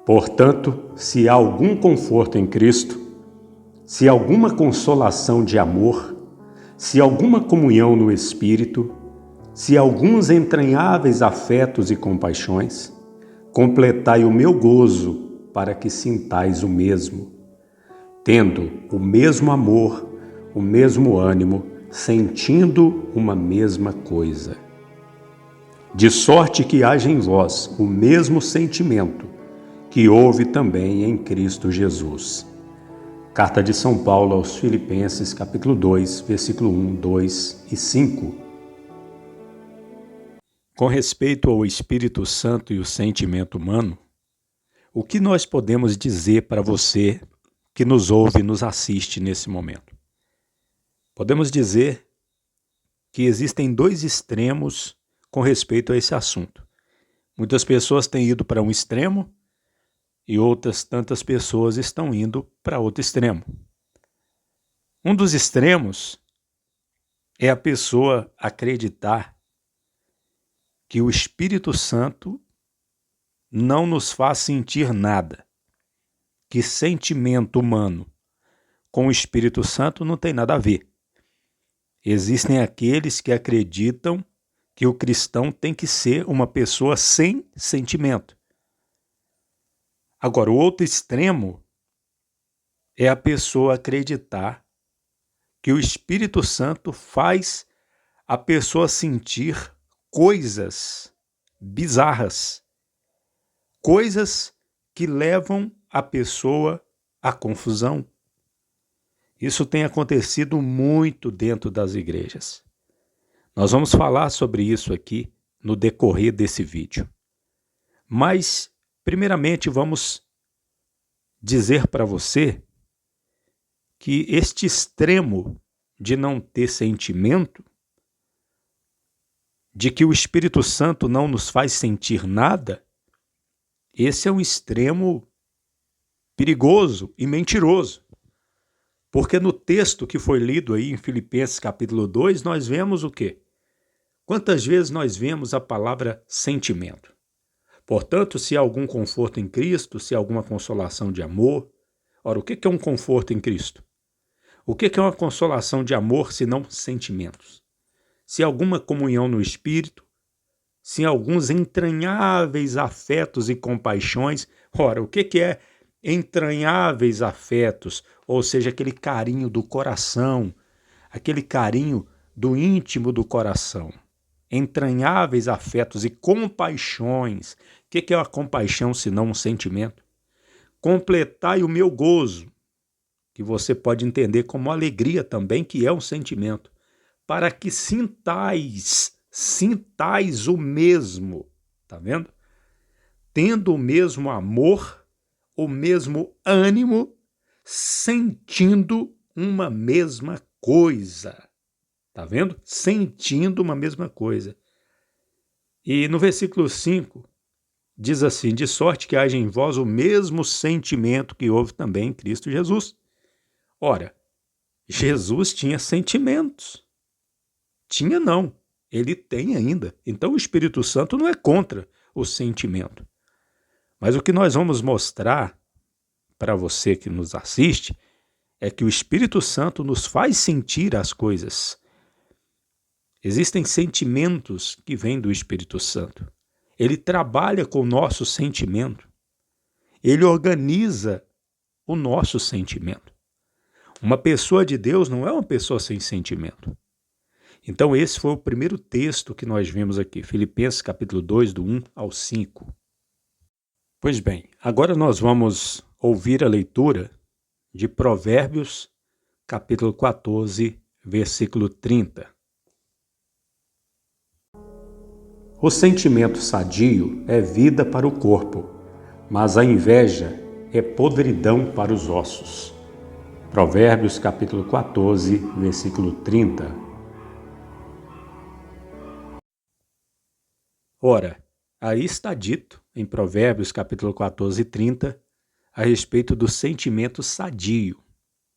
Portanto, se há algum conforto em Cristo, se há alguma consolação de amor, se há alguma comunhão no Espírito, se há alguns entranháveis afetos e compaixões, completai o meu gozo para que sintais o mesmo, tendo o mesmo amor, o mesmo ânimo, sentindo uma mesma coisa. De sorte que haja em vós o mesmo sentimento que houve também em Cristo Jesus. Carta de São Paulo aos Filipenses, capítulo 2, versículo 1, 2 e 5. Com respeito ao Espírito Santo e o sentimento humano, o que nós podemos dizer para você que nos ouve e nos assiste nesse momento? Podemos dizer que existem dois extremos com respeito a esse assunto. Muitas pessoas têm ido para um extremo e outras tantas pessoas estão indo para outro extremo. Um dos extremos é a pessoa acreditar que o Espírito Santo não nos faz sentir nada, que sentimento humano com o Espírito Santo não tem nada a ver. Existem aqueles que acreditam que o cristão tem que ser uma pessoa sem sentimento. Agora, o outro extremo é a pessoa acreditar que o Espírito Santo faz a pessoa sentir coisas bizarras, coisas que levam a pessoa à confusão. Isso tem acontecido muito dentro das igrejas. Nós vamos falar sobre isso aqui no decorrer desse vídeo. Mas, primeiramente, vamos dizer para você que este extremo de não ter sentimento, de que o Espírito Santo não nos faz sentir nada, esse é um extremo perigoso e mentiroso. Porque no texto que foi lido aí em Filipenses capítulo 2, nós vemos o quê? Quantas vezes nós vemos a palavra sentimento? Portanto, se há algum conforto em Cristo, se há alguma consolação de amor. Ora, o que é um conforto em Cristo? O que é uma consolação de amor, se não sentimentos? Se há alguma comunhão no Espírito, se há alguns entranháveis afetos e compaixões. Ora, o que é entranháveis afetos? Ou seja, aquele carinho do coração, aquele carinho do íntimo do coração. Entranháveis afetos e compaixões. O que é uma compaixão, senão um sentimento? Completai o meu gozo, que você pode entender como alegria também, que é um sentimento, para que sintais o mesmo, tá vendo? Tendo o mesmo amor, o mesmo ânimo, sentindo uma mesma coisa, tá vendo? Sentindo uma mesma coisa. E no versículo 5, diz assim: de sorte que haja em vós o mesmo sentimento que houve também em Cristo Jesus. Ora, Jesus tinha sentimentos. Tinha não, ele tem ainda. Então o Espírito Santo não é contra o sentimento. Mas o que nós vamos mostrar para você que nos assiste é que o Espírito Santo nos faz sentir as coisas. Existem sentimentos que vêm do Espírito Santo. Ele trabalha com o nosso sentimento. Ele organiza o nosso sentimento. Uma pessoa de Deus não é uma pessoa sem sentimento. Então esse foi o primeiro texto que nós vimos aqui, Filipenses capítulo 2, do 1 ao 5. Pois bem, agora nós vamos ouvir a leitura de Provérbios capítulo 14, versículo 30. O sentimento sadio é vida para o corpo, mas a inveja é podridão para os ossos. Provérbios capítulo 14, versículo 30. Ora, aí está dito em Provérbios capítulo 14, 30, a respeito do sentimento sadio,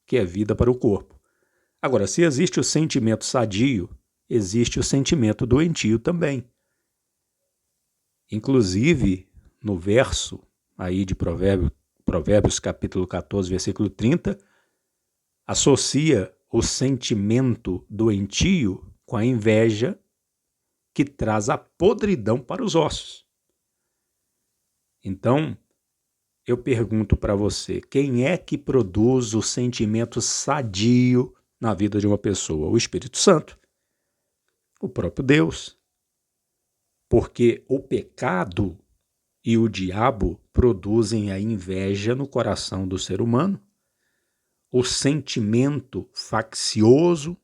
que é vida para o corpo. Agora, se existe o sentimento sadio, existe o sentimento doentio também. Inclusive, no verso aí de Provérbios capítulo 14, versículo 30, associa o sentimento doentio com a inveja que traz a podridão para os ossos. Então, eu pergunto para você, quem é que produz o sentimento sadio na vida de uma pessoa? O Espírito Santo, o próprio Deus. Porque o pecado e o diabo produzem a inveja no coração do ser humano, o sentimento faccioso,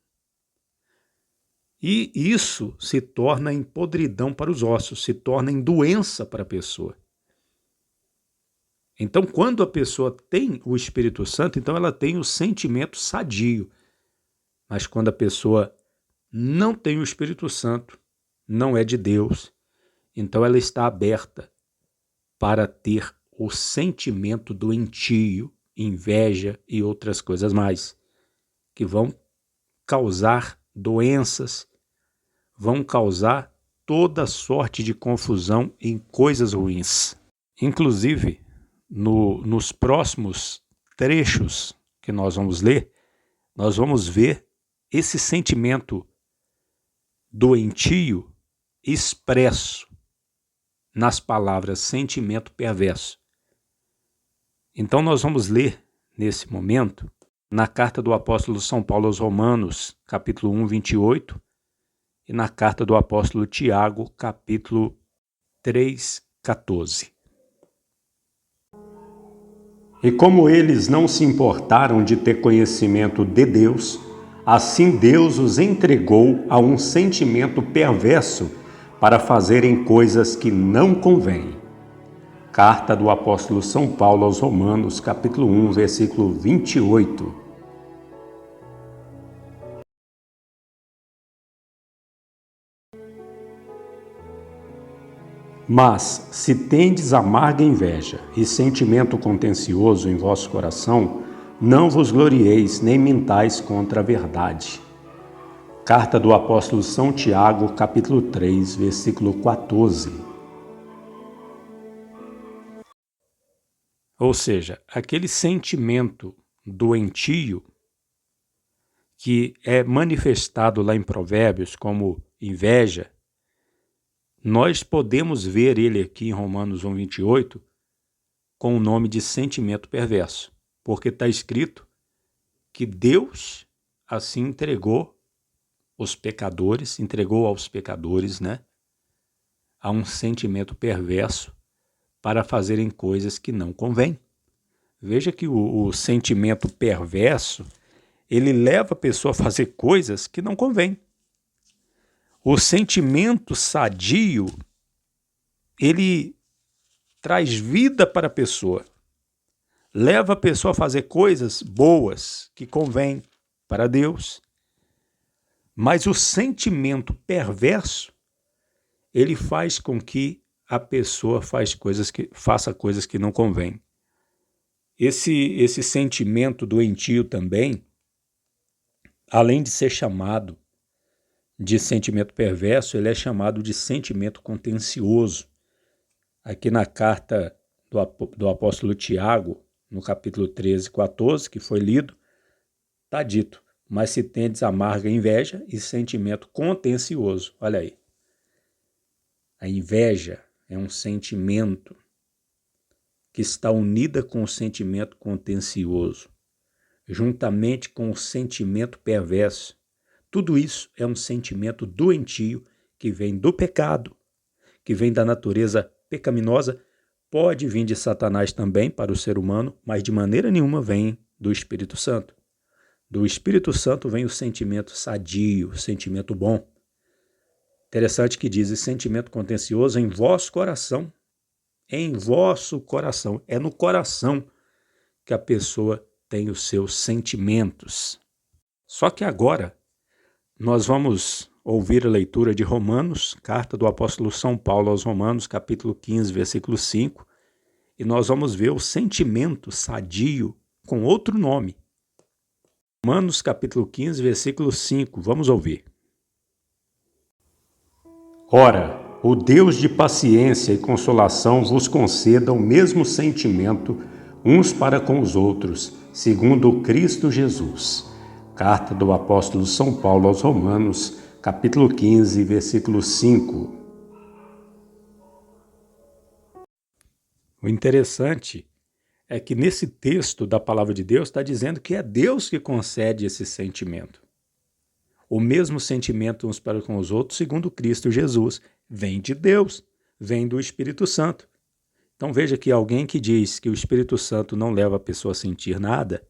e isso se torna em podridão para os ossos, se torna em doença para a pessoa. Então, quando a pessoa tem o Espírito Santo, então ela tem o sentimento sadio. Mas quando a pessoa não tem o Espírito Santo, não é de Deus, então ela está aberta para ter o sentimento doentio, inveja e outras coisas mais, que vão causar doenças, vão causar toda sorte de confusão em coisas ruins. Inclusive, nos próximos trechos que nós vamos ler, nós vamos ver esse sentimento doentio expresso nas palavras sentimento perverso. Então nós vamos ler, nesse momento, na carta do apóstolo São Paulo aos Romanos, capítulo 1, 28, e na carta do apóstolo Tiago, capítulo 3, 14. E como eles não se importaram de ter conhecimento de Deus, assim Deus os entregou a um sentimento perverso para fazerem coisas que não convêm. Carta do apóstolo São Paulo aos Romanos, capítulo 1, versículo 28. Mas, se tendes amarga inveja e sentimento contencioso em vosso coração, não vos glorieis nem mintais contra a verdade. Carta do apóstolo São Tiago, capítulo 3, versículo 14. Ou seja, aquele sentimento doentio que é manifestado lá em Provérbios como inveja, nós podemos ver ele aqui em Romanos 1, 28 com o nome de sentimento perverso, porque está escrito que Deus assim entregou aos pecadores, a um sentimento perverso para fazerem coisas que não convêm. Veja que o sentimento perverso, ele leva a pessoa a fazer coisas que não convêm. O sentimento sadio, ele traz vida para a pessoa, leva a pessoa a fazer coisas boas que convêm para Deus. Mas o sentimento perverso, ele faz com que a pessoa faça coisas que não convêm. Esse sentimento doentio também, além de ser chamado de sentimento perverso, ele é chamado de sentimento contencioso. Aqui na carta do apóstolo Tiago, no capítulo 13, 14, que foi lido, está dito: mas se tendes amarga inveja e sentimento contencioso. Olha aí. A inveja é um sentimento que está unida com o sentimento contencioso, juntamente com o sentimento perverso. Tudo isso é um sentimento doentio que vem do pecado, que vem da natureza pecaminosa, pode vir de Satanás também para o ser humano, mas de maneira nenhuma vem do Espírito Santo. Do Espírito Santo vem o sentimento sadio, o sentimento bom. Interessante que diz: sentimento contencioso em vosso coração. Em vosso coração. É no coração que a pessoa tem os seus sentimentos. Só que agora nós vamos ouvir a leitura de Romanos, carta do apóstolo São Paulo aos Romanos, capítulo 15, versículo 5, e nós vamos ver o sentimento sadio com outro nome. Romanos, capítulo 15, versículo 5, vamos ouvir. Ora, O Deus de paciência e consolação vos conceda o mesmo sentimento uns para com os outros, segundo Cristo Jesus. Carta do apóstolo São Paulo aos Romanos, capítulo 15, versículo 5. O interessante é que nesse texto da palavra de Deus está dizendo que é Deus que concede esse sentimento. O mesmo sentimento uns para com os outros, segundo Cristo Jesus, vem de Deus, vem do Espírito Santo. Então veja que alguém que diz que o Espírito Santo não leva a pessoa a sentir nada,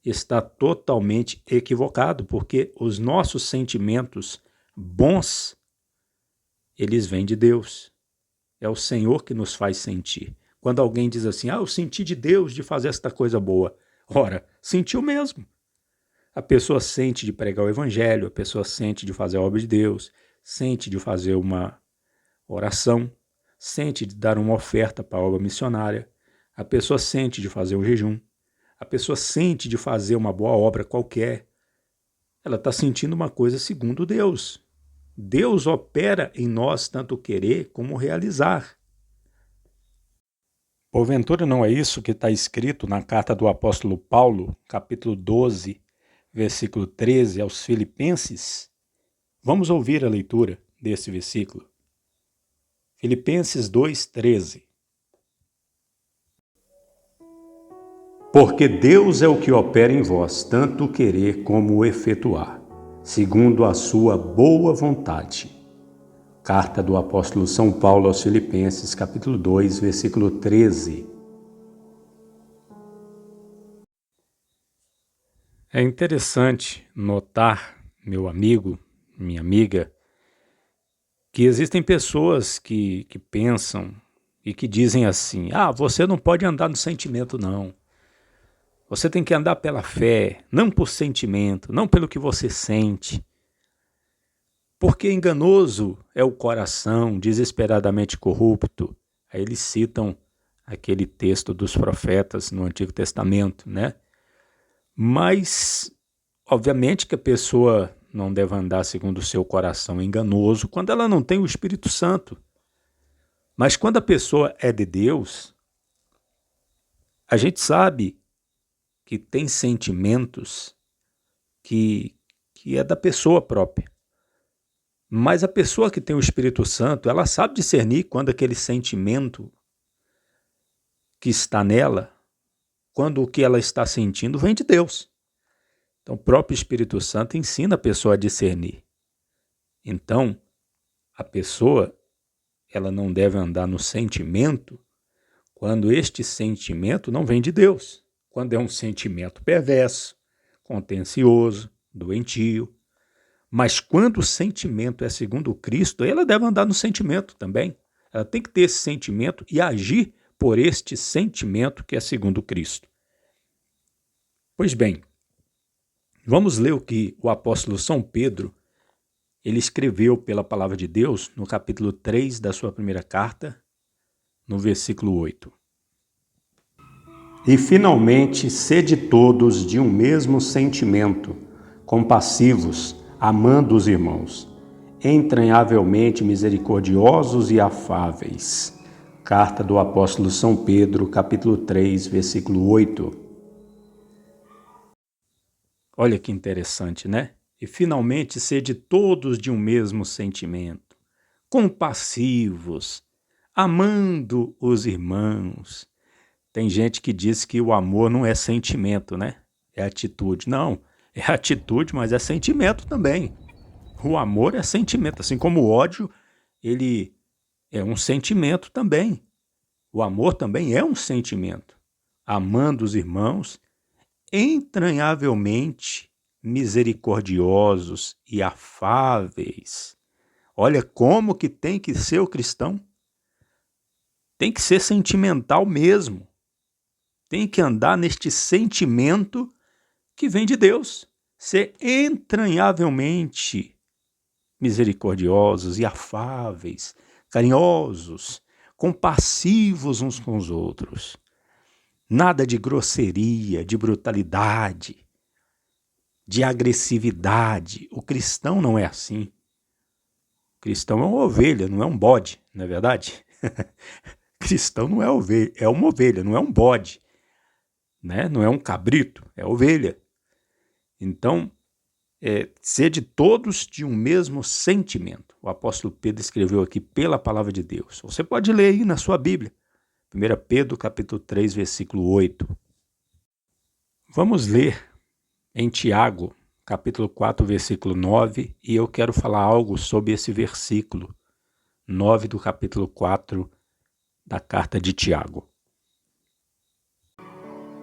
está totalmente equivocado, porque os nossos sentimentos bons, eles vêm de Deus. É o Senhor que nos faz sentir. Quando alguém diz assim, eu senti de Deus de fazer esta coisa boa. Ora, sentiu mesmo. A pessoa sente de pregar o evangelho, a pessoa sente de fazer a obra de Deus, sente de fazer uma oração, sente de dar uma oferta para a obra missionária, a pessoa sente de fazer um jejum, a pessoa sente de fazer uma boa obra qualquer. Ela está sentindo uma coisa segundo Deus. Deus opera em nós tanto querer como realizar. Porventura não é isso que está escrito na carta do apóstolo Paulo, capítulo 12, versículo 13 aos Filipenses? Vamos ouvir a leitura desse versículo. Filipenses 2:13. Porque Deus é o que opera em vós, tanto o querer como o efetuar, segundo a sua boa vontade. Carta do apóstolo São Paulo aos Filipenses, capítulo 2, versículo 13. É interessante notar, meu amigo, minha amiga, que existem pessoas que pensam e que dizem assim, você não pode andar no sentimento não. Você tem que andar pela fé, não por sentimento, não pelo que você sente. Porque enganoso é o coração, desesperadamente corrupto. Aí eles citam aquele texto dos profetas no Antigo Testamento, né? Mas, obviamente que a pessoa não deve andar segundo o seu coração enganoso quando ela não tem o Espírito Santo. Mas quando a pessoa é de Deus, a gente sabe que tem sentimentos que é da pessoa própria. Mas a pessoa que tem o Espírito Santo, ela sabe discernir quando aquele sentimento que está nela, quando o que ela está sentindo vem de Deus. Então, o próprio Espírito Santo ensina a pessoa a discernir. Então, a pessoa, ela não deve andar no sentimento quando este sentimento não vem de Deus. Quando é um sentimento perverso, contencioso, doentio. Mas quando o sentimento é segundo Cristo, ela deve andar no sentimento também. Ela tem que ter esse sentimento e agir por este sentimento que é segundo Cristo. Pois bem, vamos ler o que o apóstolo São Pedro ele escreveu pela palavra de Deus no capítulo 3 da sua primeira carta, no versículo 8. E finalmente, sede todos de um mesmo sentimento, compassivos, amando os irmãos, entranhavelmente misericordiosos e afáveis. Carta do apóstolo São Pedro, capítulo 3, versículo 8. Olha que interessante, né? E finalmente sede todos de um mesmo sentimento, compassivos, amando os irmãos. Tem gente que diz que o amor não é sentimento, né? É atitude. Não, é atitude, mas é sentimento também. O amor é sentimento, assim como o ódio, ele é um sentimento também. O amor também é um sentimento. Amando os irmãos, entranhavelmente misericordiosos e afáveis. Olha como que tem que ser o cristão. Tem que ser sentimental mesmo. Tem que andar neste sentimento que vem de Deus. Ser entranhavelmente misericordiosos e afáveis, carinhosos, compassivos uns com os outros. Nada de grosseria, de brutalidade, de agressividade. O cristão não é assim. Cristão é uma ovelha, não é um bode, não é verdade? Cristão não é ovelha, é uma ovelha, não é um bode, né? Não é um cabrito, é ovelha. Então, sede todos de um mesmo sentimento. O apóstolo Pedro escreveu aqui pela palavra de Deus. Você pode ler aí na sua Bíblia. 1 Pedro, capítulo 3, versículo 8. Vamos ler em Tiago, capítulo 4, versículo 9, e eu quero falar algo sobre esse versículo 9 do capítulo 4 da carta de Tiago.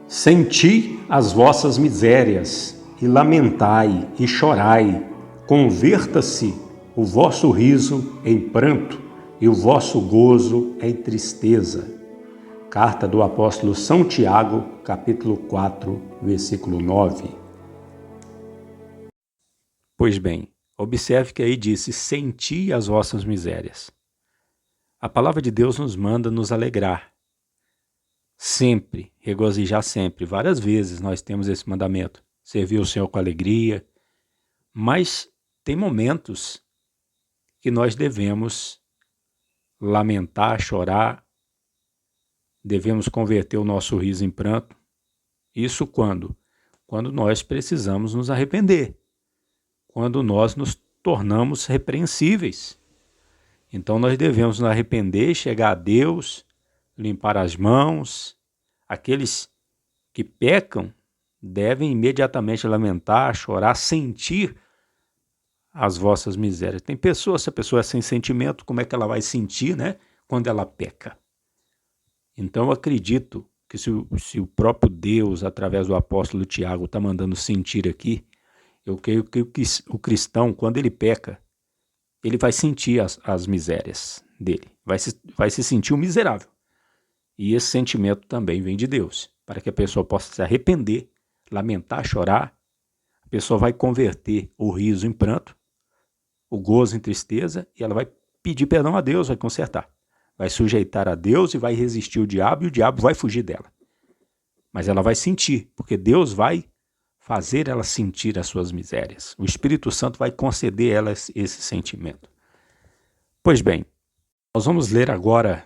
Senti as vossas misérias, e lamentai, e chorai, converta-se o vosso riso em pranto, e o vosso gozo em tristeza. Carta do apóstolo São Tiago, capítulo 4, versículo 9. Pois bem, observe que aí disse, senti as vossas misérias. A palavra de Deus nos manda nos alegrar. Sempre, regozijar sempre. Várias vezes nós temos esse mandamento. Servir o Senhor com alegria. Mas tem momentos que nós devemos lamentar, chorar. Devemos converter o nosso riso em pranto. Isso quando? Quando nós precisamos nos arrepender. Quando nós nos tornamos repreensíveis. Então nós devemos nos arrepender, chegar a Deus, limpar as mãos. Aqueles que pecam devem imediatamente lamentar, chorar, sentir as vossas misérias. Tem pessoas, se a pessoa é sem sentimento, como é que ela vai sentir, né, quando ela peca? Então eu acredito que se o próprio Deus, através do apóstolo Tiago, está mandando sentir aqui, eu creio que o cristão, quando ele peca, ele vai sentir as misérias dele, vai se sentir um miserável. E esse sentimento também vem de Deus, para que a pessoa possa se arrepender, lamentar, chorar. A pessoa vai converter o riso em pranto, o gozo em tristeza, e ela vai pedir perdão a Deus, vai consertar. Vai sujeitar a Deus e vai resistir o diabo vai fugir dela. Mas ela vai sentir, porque Deus vai fazer ela sentir as suas misérias. O Espírito Santo vai conceder a ela esse sentimento. Pois bem, nós vamos ler agora,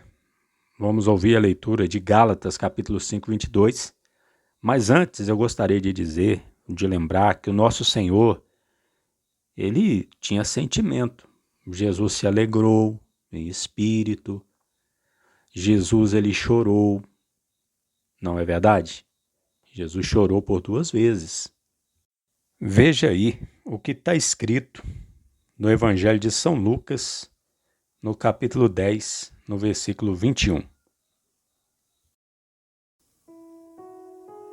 vamos ouvir a leitura de Gálatas, capítulo 5, 22. Mas antes eu gostaria de dizer, de lembrar que o nosso Senhor, ele tinha sentimento. Jesus se alegrou em espírito. Jesus, ele chorou. Não é verdade? Jesus chorou por 2 vezes. Veja aí o que está escrito no Evangelho de São Lucas, no capítulo 10, no versículo 21.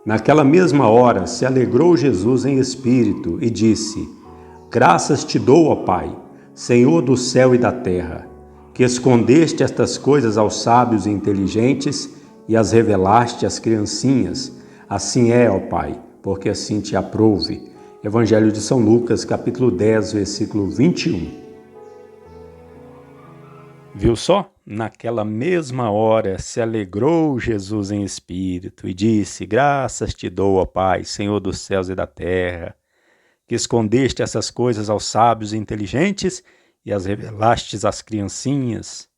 Naquela mesma hora se alegrou Jesus em espírito e disse: Graças te dou, ó Pai, Senhor do céu e da terra, que escondeste estas coisas aos sábios e inteligentes e as revelaste às criancinhas. Assim é, ó Pai, porque assim te aprouve. Evangelho de São Lucas, capítulo 10, versículo 21. Viu só? Naquela mesma hora se alegrou Jesus em espírito e disse: Graças te dou, ó Pai, Senhor dos céus e da terra, que escondeste essas coisas aos sábios e inteligentes e as revelastes às criancinhas.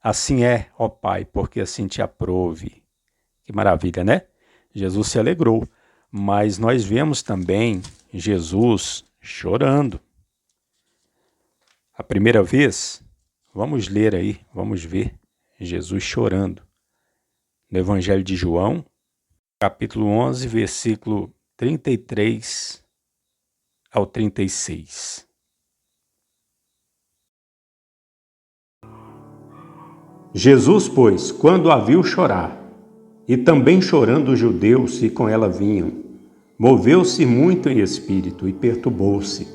Assim é, ó Pai, porque assim te aprouve. Que maravilha, né? Jesus se alegrou, mas nós vemos também Jesus chorando. A primeira vez, vamos ler aí, vamos ver Jesus chorando. No Evangelho de João, capítulo 11, versículo 33 ao 36. Jesus, pois, quando a viu chorar, e também chorando os judeus que com ela vinham, moveu-se muito em espírito e perturbou-se.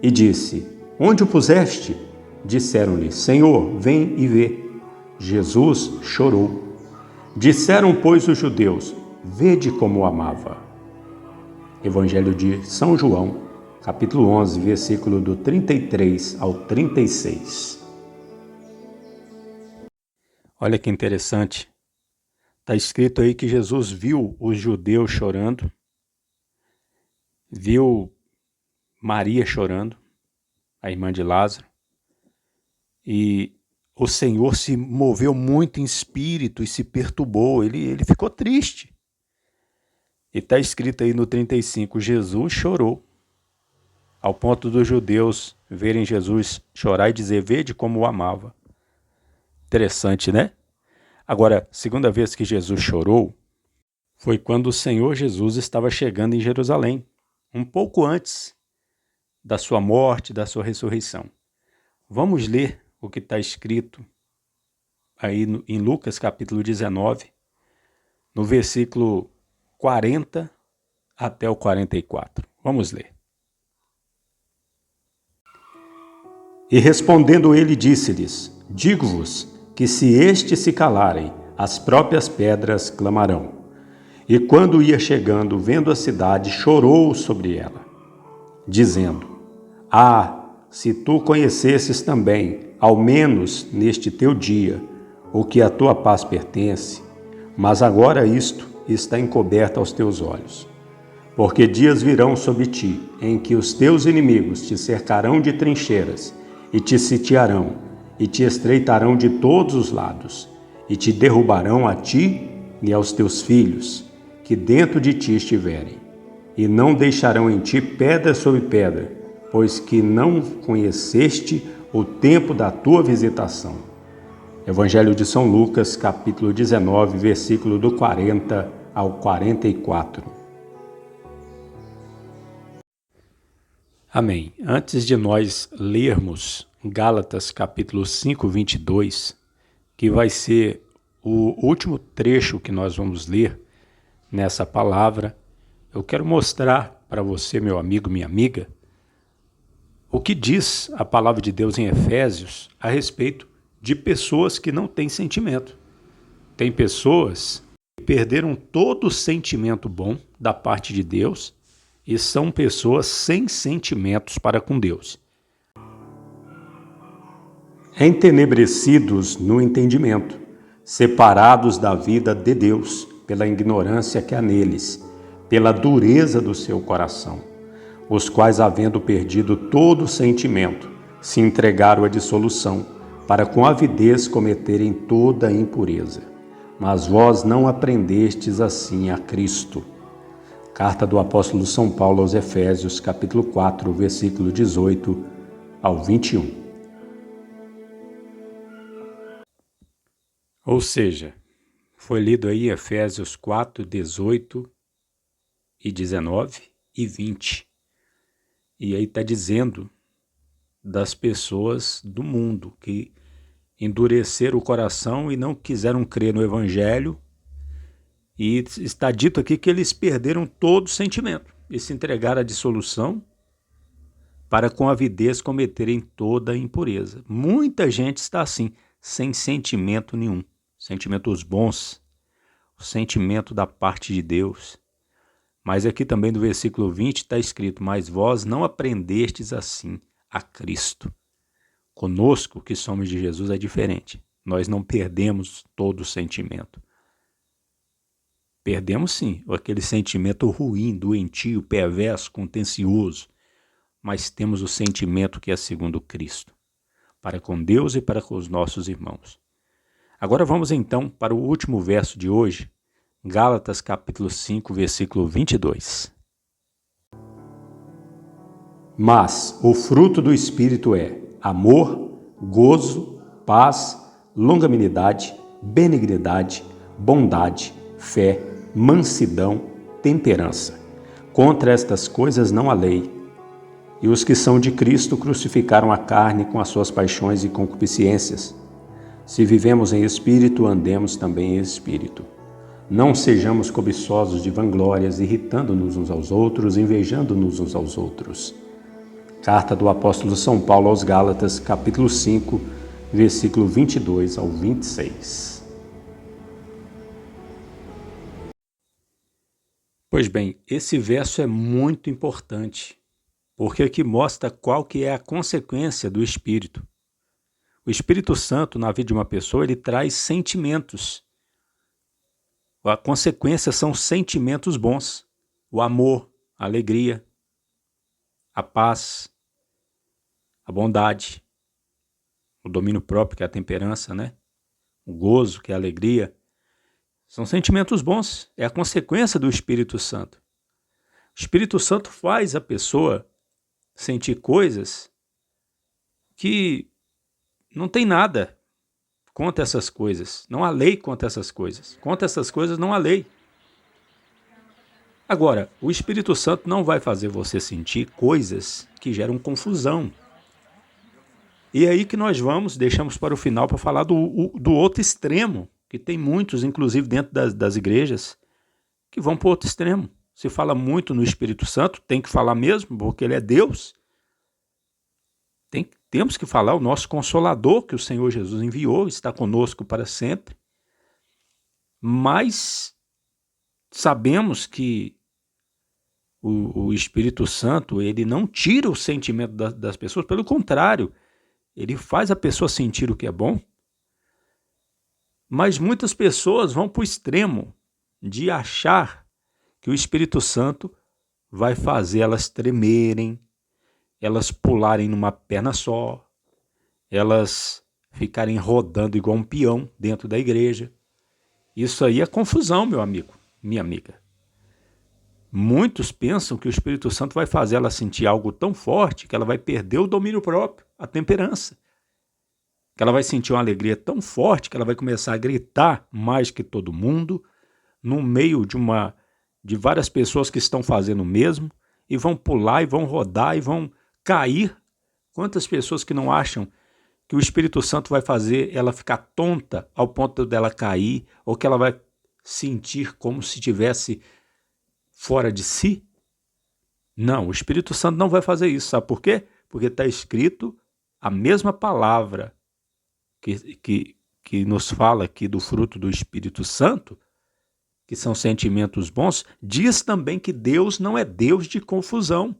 E disse: Onde o puseste? Disseram-lhe: Senhor, vem e vê. Jesus chorou. Disseram, pois, os judeus: Vede como o amava. Evangelho de São João, capítulo 11, versículo do 33 ao 36. Olha que interessante. Está escrito aí que Jesus viu os judeus chorando, viu Maria chorando, a irmã de Lázaro, E o Senhor se moveu muito em espírito e se perturbou, ele ficou triste. E está escrito aí no 35, Jesus chorou, ao ponto dos judeus verem Jesus chorar e dizer, vede como o amava. Interessante, né? Agora, segunda vez que Jesus chorou, foi quando o Senhor Jesus estava chegando em Jerusalém, um pouco antes da sua morte, da sua ressurreição. Vamos ler o que está escrito aí em Lucas capítulo 19, no versículo 40 até o 44. Vamos ler. E respondendo ele, disse-lhes, digo-vos que se estes se calarem, as próprias pedras clamarão. E quando ia chegando, vendo a cidade, chorou sobre ela, dizendo, se tu conhecesses também, ao menos neste teu dia, o que a tua paz pertence, mas agora isto está encoberto aos teus olhos. Porque dias virão sobre ti, em que os teus inimigos te cercarão de trincheiras, e te sitiarão, e te estreitarão de todos os lados, e te derrubarão a ti e aos teus filhos, que dentro de ti estiverem, e não deixarão em ti pedra sobre pedra, pois que não conheceste o tempo da tua visitação. Evangelho de São Lucas, capítulo 19, versículo do 40 ao 44. Amém. Antes de nós lermos Gálatas, capítulo 5, 22, que vai ser o último trecho que nós vamos ler nessa palavra, eu quero mostrar para você, meu amigo, minha amiga, o que diz a palavra de Deus em Efésios a respeito de pessoas que não têm sentimento. Tem pessoas que perderam todo o sentimento bom da parte de Deus e são pessoas sem sentimentos para com Deus. Entenebrecidos no entendimento, separados da vida de Deus pela ignorância que há neles, pela dureza do seu coração, os quais, havendo perdido todo o sentimento, se entregaram à dissolução, para com avidez cometerem toda a impureza. Mas vós não aprendestes assim a Cristo. Carta do apóstolo São Paulo aos Efésios, capítulo 4, versículo 18 ao 21. Ou seja, foi lido aí Efésios 4, 18 e 19 e 20. E aí está dizendo das pessoas do mundo que endureceram o coração e não quiseram crer no Evangelho. E está dito aqui que eles perderam todo o sentimento e se entregaram à dissolução para com avidez cometerem toda a impureza. Muita gente está assim, sem sentimento nenhum. Sentimentos bons, o sentimento da parte de Deus. Mas aqui também no versículo 20 está escrito, mas vós não aprendestes assim a Cristo. Conosco, que somos de Jesus, é diferente. Nós não perdemos todo o sentimento. Perdemos sim, aquele sentimento ruim, doentio, perverso, contencioso, mas temos o sentimento que é segundo Cristo, para com Deus e para com os nossos irmãos. Agora vamos então para o último verso de hoje, Gálatas capítulo 5, versículo 22. Mas o fruto do Espírito é amor, gozo, paz, longanimidade, benignidade, bondade, fé, mansidão, temperança. Contra estas coisas não há lei. E os que são de Cristo crucificaram a carne com as suas paixões e concupiscências. Se vivemos em espírito, andemos também em espírito. Não sejamos cobiçosos de vanglórias, irritando-nos uns aos outros, invejando-nos uns aos outros. Carta do apóstolo São Paulo aos Gálatas, capítulo 5, versículo 22 ao 26. Pois bem, esse verso é muito importante, porque aqui mostra qual que é a consequência do Espírito. O Espírito Santo, na vida de uma pessoa, ele traz sentimentos. A consequência são sentimentos bons. O amor, a alegria, a paz, a bondade, o domínio próprio, que é a temperança, né? O gozo, que é a alegria, são sentimentos bons, é a consequência do Espírito Santo. O Espírito Santo faz a pessoa sentir coisas que não tem nada contra essas coisas. Não há lei contra essas coisas. Contra essas coisas não há lei. Agora, o Espírito Santo não vai fazer você sentir coisas que geram confusão. E é aí que nós deixamos para o final para falar do outro extremo, que tem muitos, inclusive dentro das igrejas, que vão para o outro extremo. Se fala muito no Espírito Santo, tem que falar mesmo, porque ele é Deus. Temos que falar o nosso Consolador, que o Senhor Jesus enviou, está conosco para sempre. Mas sabemos que o Espírito Santo, ele não tira o sentimento das pessoas, pelo contrário, ele faz a pessoa sentir o que é bom. Mas muitas pessoas vão para o extremo de achar que o Espírito Santo vai fazer elas tremerem, elas pularem numa perna só, elas ficarem rodando igual um peão dentro da igreja. Isso aí é confusão, meu amigo, minha amiga. Muitos pensam que o Espírito Santo vai fazer ela sentir algo tão forte que ela vai perder o domínio próprio, a temperança. Que ela vai sentir uma alegria tão forte que ela vai começar a gritar mais que todo mundo, no meio de várias pessoas que estão fazendo o mesmo, e vão pular, e vão rodar, e vão cair. Quantas pessoas que não acham que o Espírito Santo vai fazer ela ficar tonta ao ponto dela cair, ou que ela vai sentir como se estivesse fora de si? Não, o Espírito Santo não vai fazer isso. Sabe por quê? Porque está escrito a mesma palavra que nos fala aqui do fruto do Espírito Santo, que são sentimentos bons, diz também que Deus não é Deus de confusão.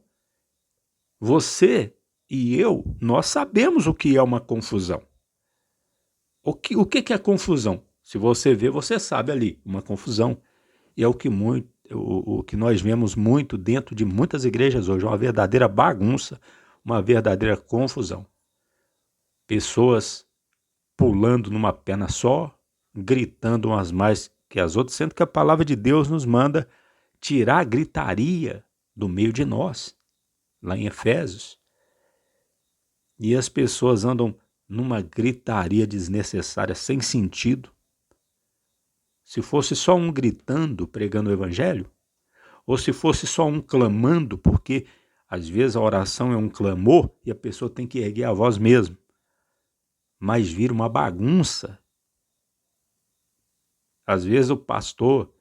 Você e eu, nós sabemos o que é uma confusão. O que é confusão? Se você vê, você sabe ali, uma confusão. E é o que nós vemos muito dentro de muitas igrejas hoje, uma verdadeira bagunça, uma verdadeira confusão. Pessoas pulando numa perna só, gritando umas mais que as outras, sendo que a palavra de Deus nos manda tirar a gritaria do meio de nós, lá em Efésios. E as pessoas andam numa gritaria desnecessária, sem sentido. Se fosse só um gritando, pregando o evangelho, ou se fosse só um clamando, porque às vezes a oração é um clamor e a pessoa tem que erguer a voz mesmo, mas vira uma bagunça. Às vezes o pastor,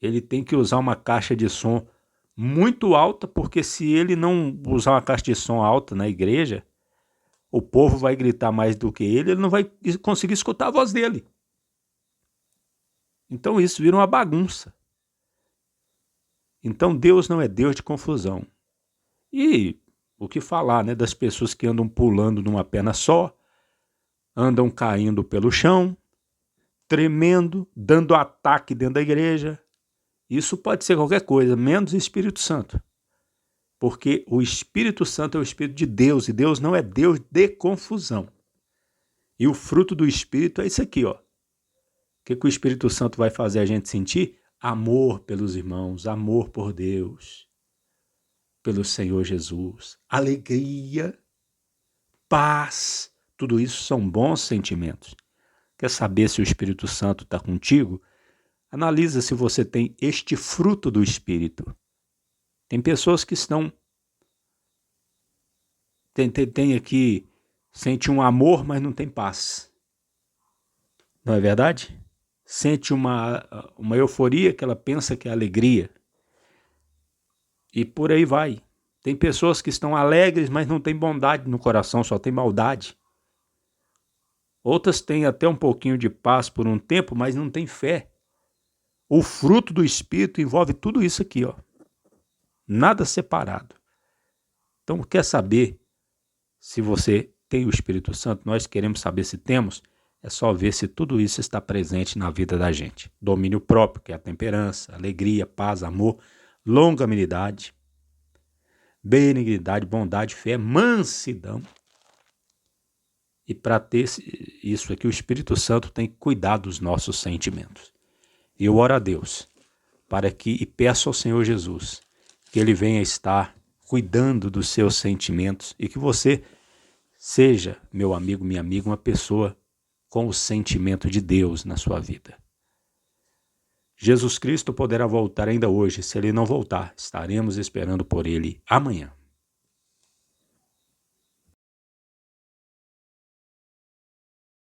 ele tem que usar uma caixa de som muito alta, porque se ele não usar uma caixa de som alta na igreja, o povo vai gritar mais do que ele não vai conseguir escutar a voz dele. Então isso vira uma bagunça. Então Deus não é Deus de confusão. E o que falar, né, das pessoas que andam pulando numa perna só, andam caindo pelo chão, tremendo, dando ataque dentro da igreja. Isso pode ser qualquer coisa, menos o Espírito Santo. Porque o Espírito Santo é o Espírito de Deus, e Deus não é Deus de confusão. E o fruto do Espírito é isso aqui, ó. O que o Espírito Santo vai fazer a gente sentir? Amor pelos irmãos, amor por Deus, pelo Senhor Jesus, alegria, paz, tudo isso são bons sentimentos. Quer saber se o Espírito Santo está contigo? Analisa se você tem este fruto do Espírito. Tem pessoas que estão... Tem aqui, sente um amor, mas não tem paz. Não é verdade? Sente uma euforia que ela pensa que é alegria. E por aí vai. Tem pessoas que estão alegres, mas não têm bondade no coração, só tem maldade. Outras têm até um pouquinho de paz por um tempo, mas não têm fé. O fruto do Espírito envolve tudo isso aqui, ó. Nada separado. Então, quer saber se você tem o Espírito Santo? Nós queremos saber se temos. É só ver se tudo isso está presente na vida da gente. Domínio próprio, que é a temperança, alegria, paz, amor, longanimidade, benignidade, bondade, fé, mansidão E para ter isso aqui, o Espírito Santo tem que cuidar dos nossos sentimentos. E eu oro a Deus e peço ao Senhor Jesus que Ele venha estar cuidando dos seus sentimentos e que você seja, meu amigo, minha amiga, uma pessoa com o sentimento de Deus na sua vida. Jesus Cristo poderá voltar ainda hoje. Se Ele não voltar, estaremos esperando por Ele amanhã.